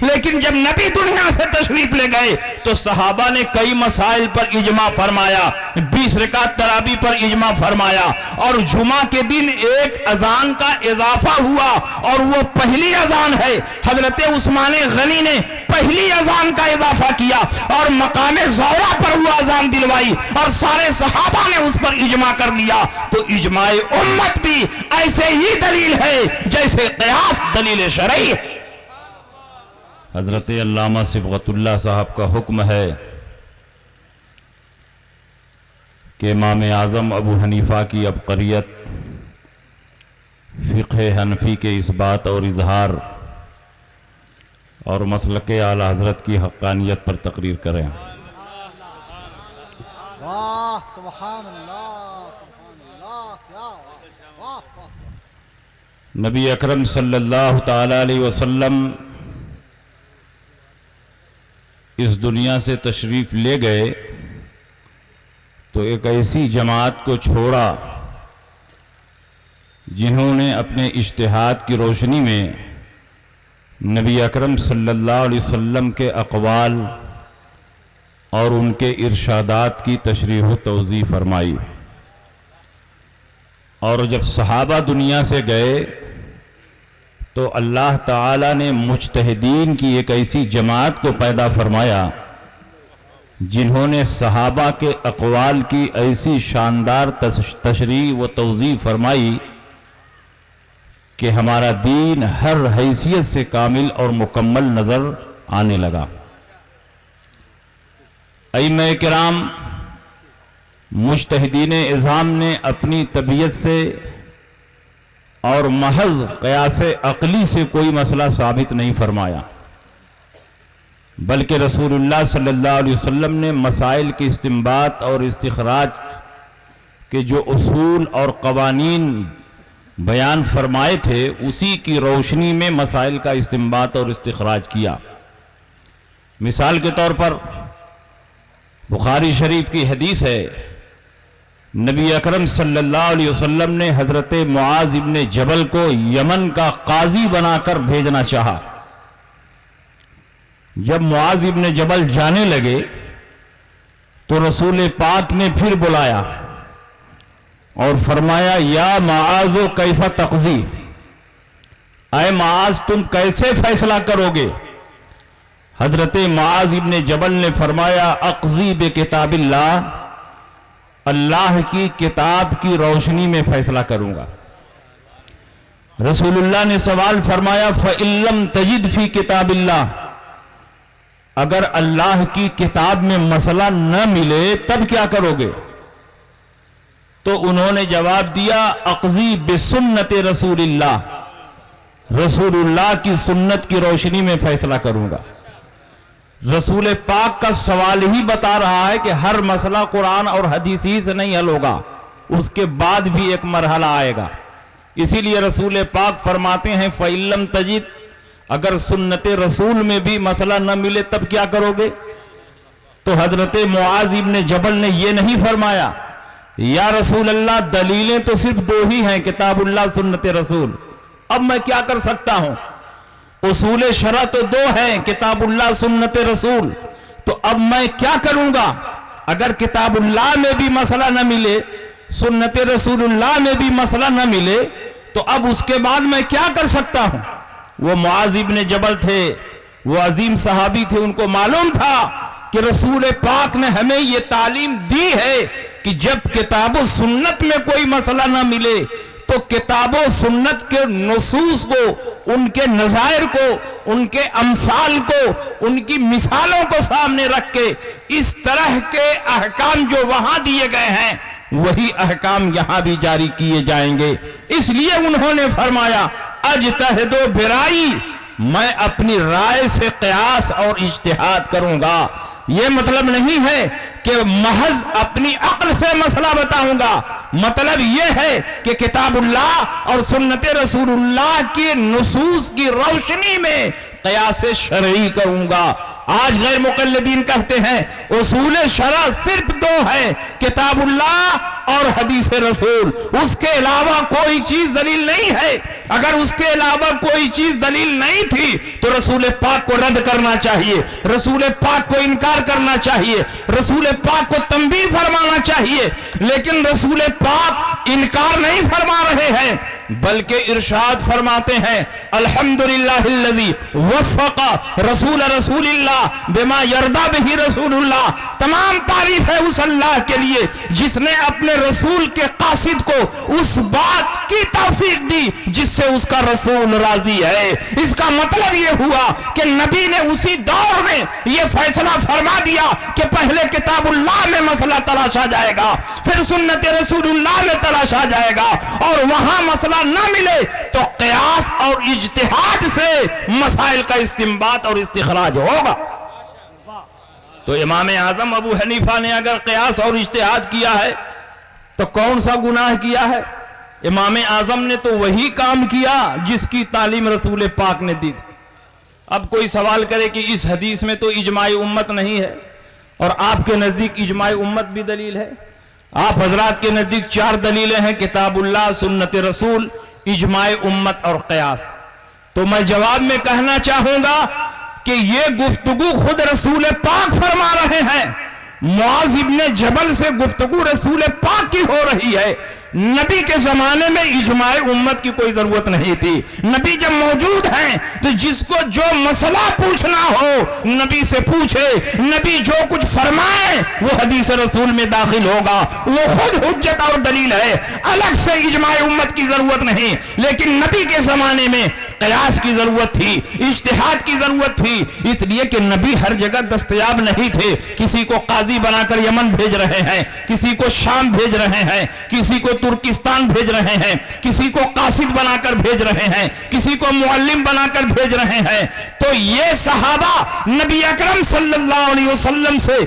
لیکن جب نبی دنیا سے تشریف لے گئے تو صحابہ نے کئی مسائل پر اجماع فرمایا، 20 رکعت تراویح پر اجماع فرمایا، اور جمعہ کے دن ایک اذان کا اضافہ ہوا اور وہ پہلی اذان ہے۔ حضرت عثمان غنی نے پہلی اذان کا اضافہ کیا اور مقام زہرہ پر وہ اذان دلوائی اور سارے صحابہ نے اس پر اجماع کر لیا۔ تو اجماع امت بھی ایسے ہی دلیل ہے جیسے قیاس دلیل شرعی ہے۔ حضرت علامہ صبغت اللہ صاحب کا حکم ہے کہ امام اعظم ابو حنیفہ کی عبقریت، فقہ حنفی کے اثبات اور اظہار اور مسلک اعلی حضرت کی حقانیت پر تقریر کریں۔ واہ سبحان اللہ سبحان اللہ، کیا واہ واہ۔ نبی اکرم صلی اللہ تعالی علیہ وسلم اس دنیا سے تشریف لے گئے تو ایک ایسی جماعت کو چھوڑا جنہوں نے اپنے اجتہاد کی روشنی میں نبی اکرم صلی اللہ علیہ وسلم کے اقوال اور ان کے ارشادات کی تشریح و توضیح فرمائی، اور جب صحابہ دنیا سے گئے تو اللہ تعالیٰ نے مجتہدین کی ایک ایسی جماعت کو پیدا فرمایا جنہوں نے صحابہ کے اقوال کی ایسی شاندار تشریح و توضیح فرمائی کہ ہمارا دین ہر حیثیت سے کامل اور مکمل نظر آنے لگا۔ ائمہ کرام مجتہدین اعظام نے اپنی طبیعت سے اور محض قیاس عقلی سے کوئی مسئلہ ثابت نہیں فرمایا، بلکہ رسول اللہ صلی اللہ علیہ وسلم نے مسائل کے استنباط اور استخراج کے جو اصول اور قوانین بیان فرمائے تھے اسی کی روشنی میں مسائل کا استنباط اور استخراج کیا۔ مثال کے طور پر بخاری شریف کی حدیث ہے، نبی اکرم صلی اللہ علیہ وسلم نے حضرت معاذ ابن جبل کو یمن کا قاضی بنا کر بھیجنا چاہا۔ جب معاذ ابن جبل جانے لگے تو رسول پاک نے پھر بلایا اور فرمایا، یا معاذ کیف تقضی، اے معاذ تم کیسے فیصلہ کرو گے؟ حضرت معاذ ابن جبل نے فرمایا، اقضی بکتاب اللہ، اللہ کی کتاب کی روشنی میں فیصلہ کروں گا۔ رسول اللہ نے سوال فرمایا، فَإِن لَّمْ تَجِدْ فِي كِتَابِ اللَّهِ، اگر اللہ کی کتاب میں مسئلہ نہ ملے تب کیا کرو گے؟ تو انہوں نے جواب دیا، اقضی بسنت رسول اللہ، رسول اللہ کی سنت کی روشنی میں فیصلہ کروں گا۔ رسول پاک کا سوال ہی بتا رہا ہے کہ ہر مسئلہ قرآن اور حدیث ہی سے نہیں حل ہوگا، اس کے بعد بھی ایک مرحلہ آئے گا۔ اسی لیے رسول پاک فرماتے ہیں، فَإِن لَّمْ تَجِدْ، اگر سنت رسول میں بھی مسئلہ نہ ملے تب کیا کرو گے؟ تو حضرت معاذ ابن جبل نے یہ نہیں فرمایا، یا رسول اللہ دلیلیں تو صرف دو ہی ہیں، کتاب اللہ سنت رسول، اب میں کیا کر سکتا ہوں؟ اصول شرع تو دو ہیں، کتاب اللہ سنت رسول، تو اب میں کیا کروں گا؟ اگر کتاب اللہ میں بھی مسئلہ نہ ملے، سنت رسول اللہ میں بھی مسئلہ نہ ملے، تو اب اس کے بعد میں کیا کر سکتا ہوں؟ وہ معاذ ابن جبل تھے، وہ عظیم صحابی تھے، ان کو معلوم تھا کہ رسول پاک نے ہمیں یہ تعلیم دی ہے کہ جب کتاب و سنت میں کوئی مسئلہ نہ ملے تو کتاب و سنت کے نصوص کو، ان کے نظائر کو، ان کے امثال کو، ان کی مثالوں کو سامنے رکھ کے اس طرح کے احکام جو وہاں دیے گئے ہیں وہی احکام یہاں بھی جاری کیے جائیں گے۔ اس لیے انہوں نے فرمایا، اجتہد و برائی، میں اپنی رائے سے قیاس اور اجتہاد کروں گا۔ یہ مطلب نہیں ہے کہ محض اپنی عقل سے مسئلہ بتاؤں گا، مطلب یہ ہے کہ کتاب اللہ اور سنت رسول اللہ کی نصوص کی روشنی میں قیاس شرعی کروں گا۔ آج غیر مقلدین کہتے ہیں اصول شرع صرف دو ہے، کتاب اللہ اور حدیث رسول، اس کے علاوہ کوئی چیز دلیل نہیں ہے۔ اگر اس کے علاوہ کوئی چیز دلیل نہیں تھی تو رسول پاک کو رد کرنا چاہیے، رسول پاک کو انکار کرنا چاہیے، رسول پاک کو تنبیہ فرمانا چاہیے، لیکن رسول پاک انکار نہیں فرما رہے ہیں بلکہ ارشاد فرماتے ہیں الحمدللہ الذی وفق رسول اللہ بما یرضی بہ رسول اللہ، تمام تعریف ہے اس اللہ کے لیے جس نے اپنے رسول کے قاصد کو اس بات کی توفیق دی جس سے اس کا رسول راضی ہے۔ اس کا مطلب یہ ہوا کہ نبی نے اسی دور میں یہ فیصلہ فرما دیا کہ پہلے کتاب اللہ میں مسئلہ تلاشا جائے گا، پھر سنت رسول اللہ میں تلاشا جائے گا، اور وہاں مسئلہ نہ ملے تو قیاس اور اجتہاد سے مسائل کا استنباط اور استخراج ہوگا۔ تو امام اعظم ابو حنیفہ نے اگر قیاس اور اجتہاد کیا ہے تو کون سا گناہ کیا ہے؟ امام اعظم نے تو وہی کام کیا جس کی تعلیم رسول پاک نے دی تھی۔ اب کوئی سوال کرے کہ اس حدیث میں تو اجماع امت نہیں ہے، اور آپ کے نزدیک اجماع امت بھی دلیل ہے۔ آپ حضرات کے نزدیک 4 دلیلیں ہیں، کتاب اللہ، سنت رسول، اجماع امت اور قیاس۔ تو میں جواب میں کہنا چاہوں گا کہ یہ گفتگو خود رسول پاک فرما رہے ہیں، معاذ ابن جبل سے گفتگو رسول پاک کی ہو رہی ہے۔ نبی کے زمانے میں اجماع امت کی کوئی ضرورت نہیں تھی، نبی جب موجود ہیں تو جس کو جو مسئلہ پوچھنا ہو نبی سے پوچھے، نبی جو کچھ فرمائے وہ حدیث رسول میں داخل ہوگا، وہ خود حجت اور دلیل ہے، الگ سے اجماع امت کی ضرورت نہیں۔ لیکن نبی کے زمانے میں قیاس کی ضرورت تھی، اجتہاد کی ضرورت تھی، اس لیے کہ نبی ہر جگہ دستیاب نہیں تھے۔ کسی کو قاضی بنا کر یمن بھیج رہے ہیں، کسی کو شام بھیج رہے ہیں، کسی کو ترکستان بھیج رہے ہیں، کسی کو قاصد بنا کر بھیج رہے ہیں، کسی کو معلم بنا کر بھیج رہے ہیں۔ تو یہ صحابہ نبی اکرم صلی اللہ علیہ وسلم سے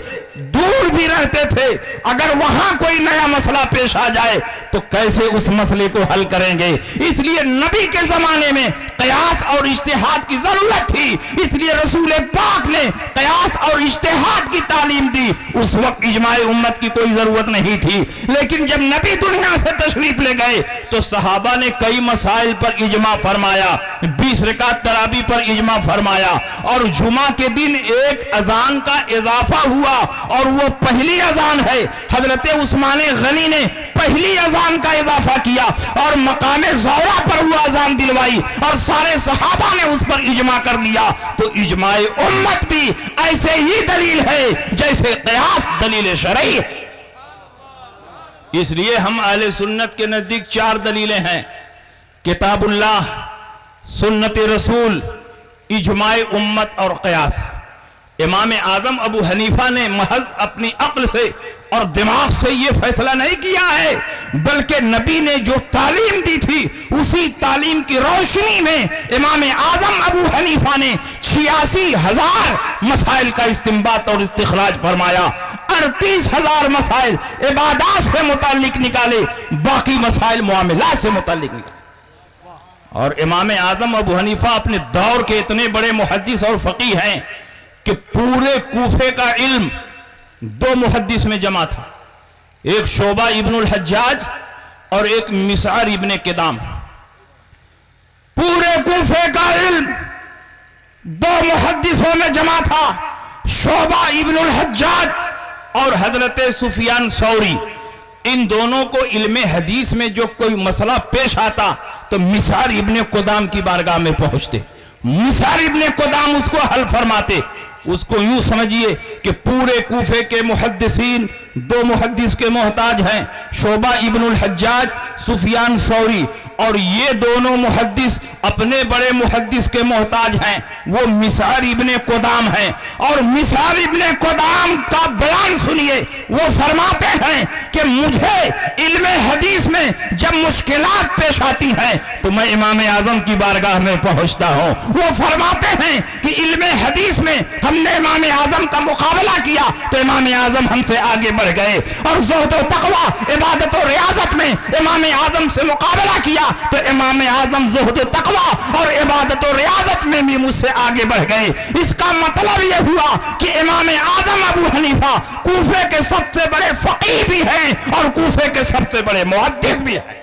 دور بھی رہتے تھے، اگر وہاں کوئی نیا مسئلہ پیش آ جائے تو کیسے اس مسئلے کو حل کریں گے؟ اس لیے نبی کے زمانے میں قیاس اور اجتہاد کی ضرورت تھی، اس لیے رسول پاک نے قیاس اور اجتہاد کی تعلیم دی۔ اس وقت اجماع امت کی کوئی ضرورت نہیں تھی، لیکن جب نبی دنیا سے تشریف لے گئے تو صحابہ نے کئی مسائل پر اجماع فرمایا، 20 رکعت تراویح پر اجماع فرمایا، اور جمعہ کے دن ایک اذان کا اضافہ ہوا، اور وہ پہلی اذان ہے۔ حضرت عثمان غنی نے پہلی اذان کا اضافہ کیا اور مقام زہرہ پر وہ اذان دلوائی، اور سارے صحابہ نے اس پر اجماع کر لیا۔ تو اجماع امت بھی ایسے ہی دلیل ہے جیسے قیاس دلیل شرعی ہے۔ اس لیے ہم اہل سنت کے نزدیک 4 دلیلیں ہیں، کتاب اللہ، سنت رسول، اجماع امت اور قیاس۔ امام اعظم ابو حنیفہ نے محض اپنی عقل سے اور دماغ سے یہ فیصلہ نہیں کیا ہے، بلکہ نبی نے جو تعلیم دی تھی اسی تعلیم کی روشنی میں امام اعظم ابو حنیفہ نے 86,000 مسائل کا استنباط اور استخراج فرمایا، 38,000 مسائل عبادات سے متعلق نکالے، باقی مسائل معاملات سے متعلق نکالے۔ اور امام اعظم ابو حنیفہ اپنے دور کے اتنے بڑے محدث اور فقیہ ہیں کہ پورے کوفے کا علم 2 محدث میں جمع تھا، ایک شعبہ ابن الحجاج اور ایک مسعر ابن کدام۔ پورے کوفے کا علم 2 محدثوں میں جمع تھا، شعبہ ابن الحجاج اور حضرت سفیان ثوری۔ ان دونوں کو علم حدیث میں جو کوئی مسئلہ پیش آتا تو مسعر ابن کدام کی بارگاہ میں پہنچتے، مسعر ابن کدام اس کو حل فرماتے۔ اس کو یوں سمجھیے کہ پورے کوفے کے محدثین 2 محدث کے محتاج ہیں، شعبہ ابن الحجاج، سفیان ثوری، اور یہ دونوں محدث اپنے بڑے محدث کے محتاج ہیں، وہ مسعر ابن کدام ہیں۔ اور مسعر ابن کدام کا بیان سنیے، وہ فرماتے ہیں کہ مجھے علم حدیث میں جب مشکلات پیش آتی ہیں تو میں امام اعظم کی بارگاہ میں پہنچتا ہوں۔ وہ فرماتے ہیں کہ علم حدیث میں ہم نے امام اعظم کا مقابلہ کیا تو امام اعظم ہم سے آگے بڑھ گئے، اور زہد و تقوی، عبادت و ریاضت میں امام اعظم سے مقابلہ کیا تو امام اعظم زہد و تقوی اور عبادت و ریاضت میں بھی مجھ سے آگے بڑھ گئے۔ اس کا مطلب یہ ہوا کہ امام اعظم ابو حنیفہ کوفے کے سب سے بڑے فقیہ بھی ہیں اور کوفے کے سب سے بڑے محدث بھی ہیں۔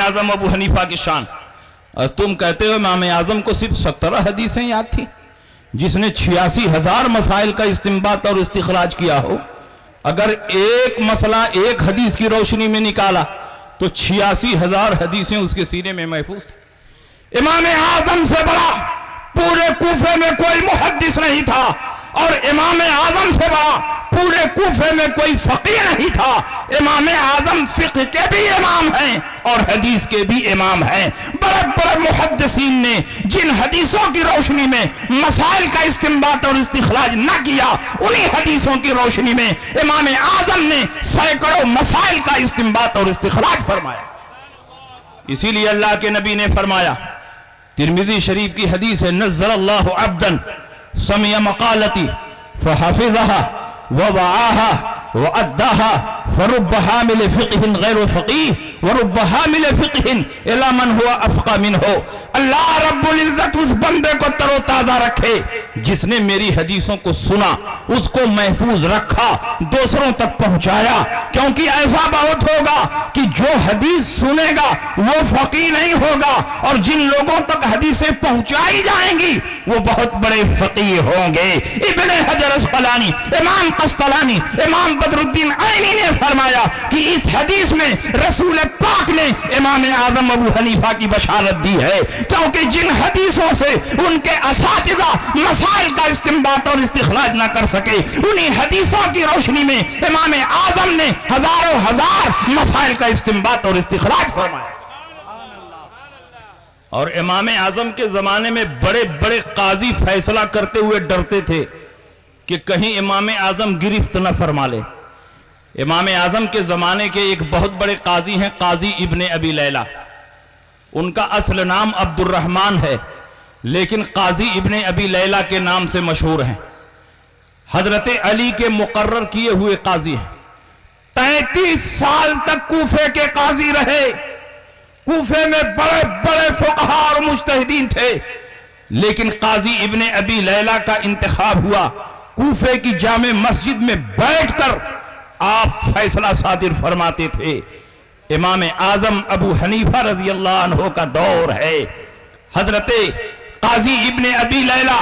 اعظم ابو حنیفہ کی شان. اور تم کہتے ہو امام اعظم کو صرف 17 حدیثیں یاد تھی، جس نے 86,000 مسائل کا استنباط اور استخراج کیا ہو. اگر ایک مسئلہ ایک حدیث کی روشنی میں نکالا تو 86,000 حدیثیں اس کے سینے میں محفوظ تھیں. امام اعظم سے بڑا پورے کوفے میں کوئی محدث نہیں تھا، اور امام اعظم سے بڑا پورے کوفے میں کوئی فقیہ نہیں تھا. امام اعظم فقہ کے بھی امام ہیں اور حدیث کے بھی امام ہیں. بڑے بڑے محدثین نے جن حدیثوں کی روشنی میں مسائل کا استنباط اور استخراج نہ کیا، انہی حدیثوں کی روشنی میں امام اعظم نے سینکڑوں مسائل کا استنباط اور استخراج فرمایا. اسی لیے اللہ کے نبی نے فرمایا، ترمذی شریف کی حدیث ہے، نزل اللہ عبدا سمع مقالتی فحفظها ووعاها وأداها فرب حامل فقه غير فقيه ورب حامل فقه إلى من هو أفقه منه. اللہ رب العزت اس بندے کو تر و تازہ رکھے جس نے میری حدیثوں کو سنا، اس کو محفوظ رکھا، دوسروں تک پہنچایا. کیونکہ ایسا بہت ہوگا کہ جو حدیث سنے گا وہ فقیہ نہیں ہوگا، اور جن لوگوں تک حدیثیں پہنچائی جائیں گی وہ بہت بڑے فقیہ ہوں گے. ابن حجر اسقلانی، امام قسطلانی، امام بدر الدین عینی نے فرمایا کہ اس حدیث میں رسول پاک نے امام اعظم ابو حنیفہ کی بشارت دی ہے، کیونکہ جن حدیثوں سے ان کے اساتذہ مسائل کا استنباط اور استخراج نہ کر سکے، انہی حدیثوں کی روشنی میں امام اعظم نے ہزاروں ہزار مسائل کا استنباط اور استخراج فرمایا. اور امام اعظم کے زمانے میں بڑے بڑے قاضی فیصلہ کرتے ہوئے ڈرتے تھے کہ کہیں امام اعظم گرفت نہ فرما لے. امام اعظم کے زمانے کے ایک بہت بڑے قاضی ہیں، قاضی ابن ابی لیلہ. ان کا اصل نام عبد الرحمن ہے، لیکن قاضی ابن ابی لیلہ کے نام سے مشہور ہیں. حضرت علی کے مقرر کیے ہوئے قاضی ہیں. 33 سال تک کوفے کے قاضی رہے. کوفے میں بڑے بڑے فقہا اور مجتہدین تھے، لیکن قاضی ابن ابی لیلہ کا انتخاب ہوا. کوفے کی جامع مسجد میں بیٹھ کر آپ فیصلہ صادر فرماتے تھے. امام اعظم ابو حنیفہ رضی اللہ عنہ کا دور ہے. حضرت قاضی ابن ابی لیلہ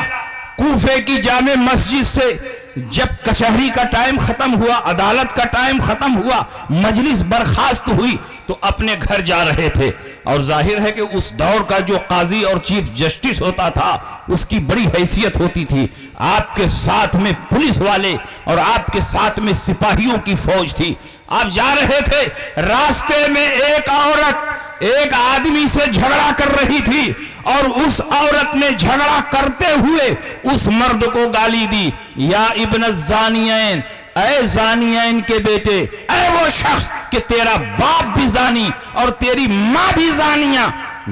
کوفے کی جامع مسجد سے جب کچہری کا ٹائم ختم ہوا، عدالت کا ٹائم ختم ہوا، مجلس برخاست ہوئی تو اپنے گھر جا رہے تھے. اور ظاہر ہے کہ اس دور کا جو قاضی اور چیف جسٹس ہوتا تھا اس کی بڑی حیثیت ہوتی تھی. آپ کے ساتھ میں پولیس والے اور آپ کے ساتھ میں سپاہیوں کی فوج تھی. آپ جا رہے تھے، راستے میں ایک عورت ایک آدمی سے جھگڑا کر رہی تھی، اور اس عورت نے جھگڑا کرتے ہوئے اس مرد کو گالی دی، یا ابن الزانیین، اے زانیین کے بیٹے، اے وہ شخص کہ تیرا باپ بھی زانی اور تیری ماں بھی زانیہ.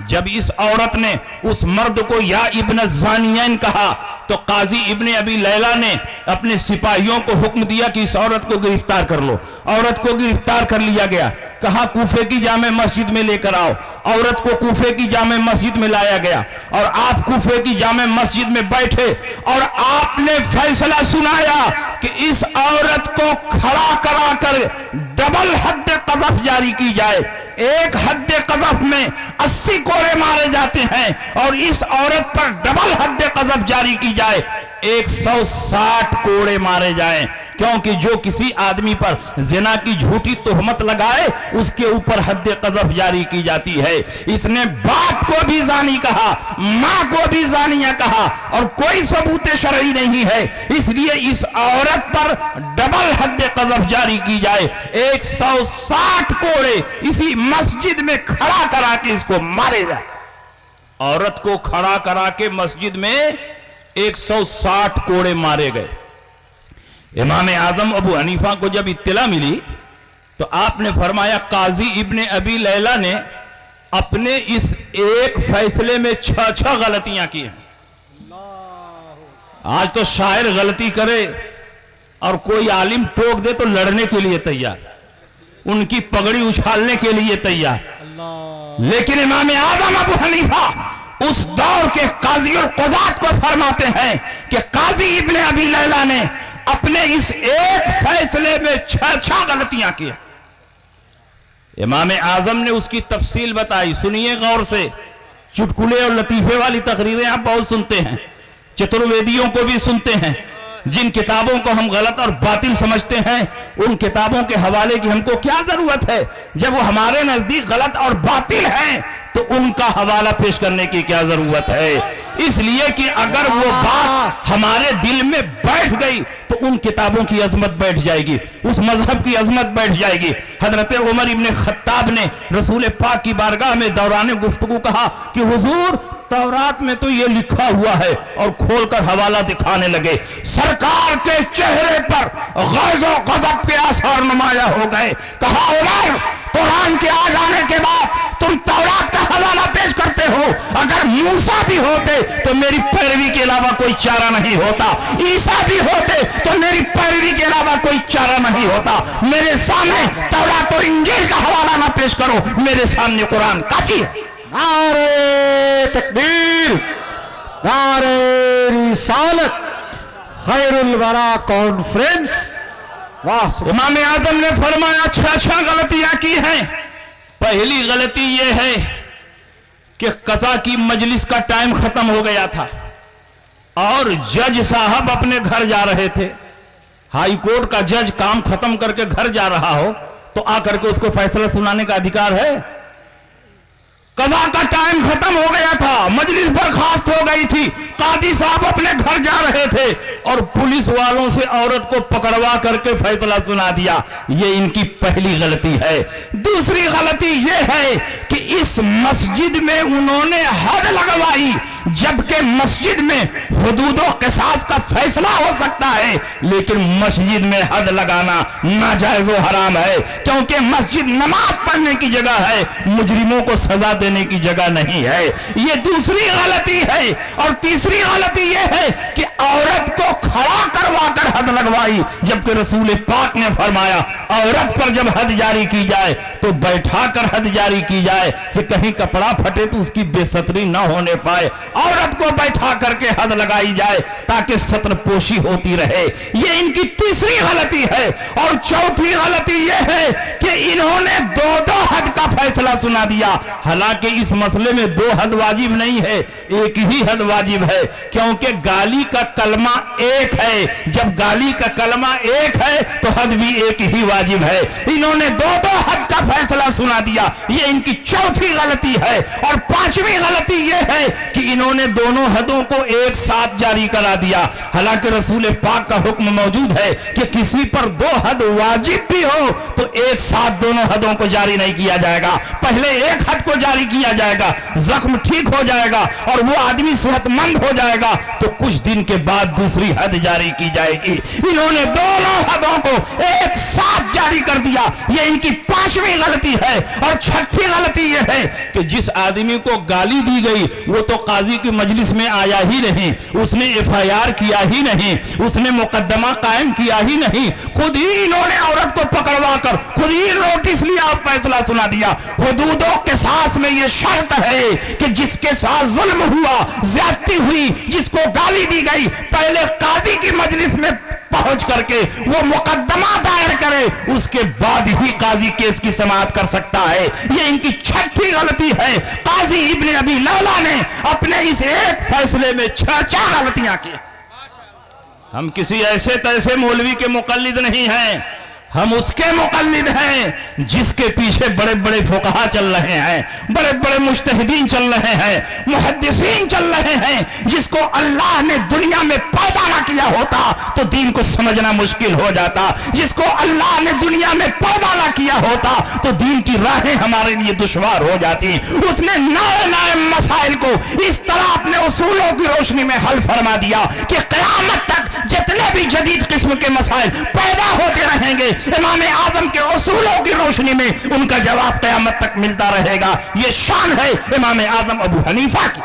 جب اس عورت نے اس مرد کو یا ابن الزانیین کہا تو قاضی ابن ابی لیلہ نے اپنے سپاہیوں کو حکم دیا کہ اس عورت کو گرفتار کر لو. عورت کو گرفتار کر لیا گیا. کہا کوفے کی جامع مسجد میں لے کر آؤ. عورت کو کوفے کی جامع مسجد میں لایا گیا، اور آپ کوفے کی جامع مسجد میں بیٹھے اور آپ نے فیصلہ سنایا کہ اس عورت کو کھڑا کرا کر ڈبل حد قذف جاری کی جائے. ایک حد قذف میں 80 کوڑے مارے جاتے ہیں، اور اس عورت پر ڈبل حد قذف جاری کی جائے، 160 کوڑے مارے جائیں. کیونکہ جو کسی آدمی پر زنا کی جھوٹی تہمت لگائے اس کے اوپر حد قذف جاری کی جاتی ہے. اس نے باپ کو بھی زانی کہا، ماں کو بھی زانیہ کہا، اور کوئی ثبوت شرعی نہیں ہے، اس لیے اس عورت پر ڈبل حد قذف جاری کی جائے. 160 کوڑے اسی مسجد میں کھڑا کرا کے اس کو مارے جائے. عورت کو کھڑا کرا کے مسجد میں 160 کوڑے مارے گئے. امام اعظم ابو حنیفہ کو جب اطلاع ملی تو آپ نے فرمایا قاضی ابن ابی لیلہ نے اپنے اس ایک فیصلے میں 6 غلطیاں کی ہیں. آج تو شاعر غلطی کرے اور کوئی عالم ٹوک دے تو لڑنے کے لیے تیار، ان کی پگڑی اچھالنے کے لیے تیار. لیکن امام اعظم ابو حنیفہ اس دور کے قاضی اور قضات کو فرماتے ہیں کہ قاضی ابن ابی لیلہ نے اپنے اس ایک فیصلے میں 6 غلطیاں کی. امام اعظم نے اس کی تفصیل بتائی. سنیے غور سے. چٹکلے اور لطیفے والی تقریریں آپ بہت سنتے ہیں, چترویدیوں کو بھی سنتے ہیں. جن کتابوں کو ہم غلط اور باطل سمجھتے ہیں ان کتابوں کے حوالے کی ہم کو کیا ضرورت ہے؟ جب وہ ہمارے نزدیک غلط اور باطل ہیں تو ان کا حوالہ پیش کرنے کی کیا ضرورت ہے؟ اس لیے کہ اگر وہ بات ہمارے دل میں بیٹھ گئی تو ان کتابوں کی عظمت بیٹھ جائے گی, اس مذہب کی عظمت بیٹھ جائے گی. حضرت عمر ابن خطاب نے رسول پاک کی بارگاہ میں دوران گفتگو کہا کہ حضور تورات میں تو یہ لکھا ہوا ہے, اور کھول کر حوالہ دکھانے لگے. سرکار کے چہرے پر غیظ و غضب کے آثار نمایاں ہو گئے. کہا عمر, قرآن کے آ جانے کے بعد تم تورات کا حوالہ پیش کرتے ہو. اگر موسیٰ بھی ہوتے تو میری پیروی کے علاوہ کوئی چارہ نہیں ہوتا, عیسیٰ بھی ہوتے تو میری پیروی کے علاوہ کوئی چارہ نہیں ہوتا. میرے سامنے تورات و انجیل کا حوالہ نہ پیش کرو, میرے سامنے قرآن کافی ہے. نعرہ تکبیر, نعرہ رسالت, خیر الورا کانفرنس. واہ. امام اعظم نے فرمایا اچھا غلطیاں کی ہیں. پہلی غلطی یہ ہے کہ قضا کی مجلس کا ٹائم ختم ہو گیا تھا اور جج صاحب اپنے گھر جا رہے تھے. ہائی کورٹ کا جج کام ختم کر کے گھر جا رہا ہو تو آ کر کے اس کو فیصلہ سنانے کا ادھیکار ہے؟ قضا کا ٹائم ختم ہو گیا تھا, مجلس برخاست ہو گئی تھی, قاضی صاحب اپنے گھر جا رہے تھے اور پولیس والوں سے عورت کو پکڑوا کر کے فیصلہ سنا دیا. یہ ان کی پہلی غلطی ہے. دوسری غلطی یہ ہے کہ اس مسجد میں انہوں نے حد لگوائی, جبکہ مسجد میں حدود و قصاص کا فیصلہ ہو سکتا ہے, لیکن مسجد میں حد لگانا ناجائز و حرام ہے, کیونکہ مسجد نماز پڑھنے کی جگہ ہے, مجرموں کو سزا دینے کی جگہ نہیں ہے. یہ دوسری غلطی ہے. اور تیسری غلطی یہ ہے کہ عورت کو کھڑا کروا کر حد لگوائی, جبکہ رسول پاک نے فرمایا عورت پر جب حد جاری کی جائے تو بیٹھا کر حد جاری کی جائے کہ کہیں کپڑا پھٹے تو اس کی بے ستری نہ ہونے پائے. عورت کو بیٹھا کر کے حد لگائی جائے تاکہ ستر پوشی ہوتی رہے. یہ ان کی تیسری غلطی ہے. اور چوتھی غلطی یہ ہے کہ انہوں نے دو حد کا فیصلہ سنا دیا, حالانکہ اس مسئلے میں دو حد واجب نہیں ہے, ایک ہی حد واجب ہے, کیونکہ گالی کا کلمہ ایک ہے. جب گالی کا کلمہ ایک ہے تو حد بھی ایک ہی واجب ہے. انہوں نے دو حد کا فیصلہ سنا دیا, یہ ان کی چوتھی غلطی ہے. اور پانچویں غلطی یہ ہے کہ انہوں نے دونوں حدوں کو ایک ساتھ جاری کرا دیا, حالانکہ رسول پاک کا حکم موجود ہے کہ کسی پر دو حد واجب بھی ہو تو ایک ساتھ دونوں حدوں کو جاری نہیں کیا جائے گا. پہلے ایک حد کو جاری کیا جائے گا, زخم ٹھیک ہو جائے گا اور وہ آدمی صحت مند ہو جائے گا, تو کچھ دن کے بعد دوسری حد جاری کی جائے گی. انہوں نے دونوں حدوں کو ایک ساتھ جاری کر دیا, یہ ان کی پانچویں غلطی ہے. اور چھٹی غلطی یہ ہے کہ جس آدمی کو گالی دی گئی وہ تو قاضی کی مجلس میں آیا ہی نہیں, اس نے FIR کیا ہی نہیں, اس نے مقدمہ قائم کیا ہی نہیں, خود ہی انہوں نے عورت کو پکڑوا کر خود ہی نوٹس لیا, فیصلہ سنا دیا. حدود و قصاص میں یہ شرط ہے کہ جس کے ساتھ ظلم ہوا, زیادتی ہوئی, جس کو گالی دی گئی, پہلے قاضی کی مجلس میں پہنچ کر کے وہ مقدمہ دائر کرے, اس کے بعد ہی قاضی کیس کی سماعت کر سکتا ہے. یہ ان کی چھٹی غلطی ہے. قاضی ابن ابی لولا نے اپنے اس ایک فیصلے میں 6 غلطیاں کی. ہم کسی ایسے تیسے مولوی کے مقلد نہیں ہیں, ہم اس کے مقلد ہیں جس کے پیچھے بڑے بڑے فقہا چل رہے ہیں, بڑے بڑے مجتہدین چل رہے ہیں, محدثین چل رہے ہیں. جس کو اللہ نے دنیا میں پیدا نہ کیا ہوتا تو دین کو سمجھنا مشکل ہو جاتا, جس کو اللہ نے دنیا میں پیدا نہ کیا ہوتا تو دین کی راہیں ہمارے لیے دشوار ہو جاتی. اس نے نئے مسائل کو اس طرح اپنے اصولوں کی روشنی میں حل فرما دیا کہ قیامت تک جتنے بھی جدید قسم کے مسائل پیدا ہوتے رہیں گے, امام اعظم کے اصولوں کی روشنی میں ان کا جواب قیامت تک ملتا رہے گا. یہ شان ہے امام اعظم ابو حنیفہ کی.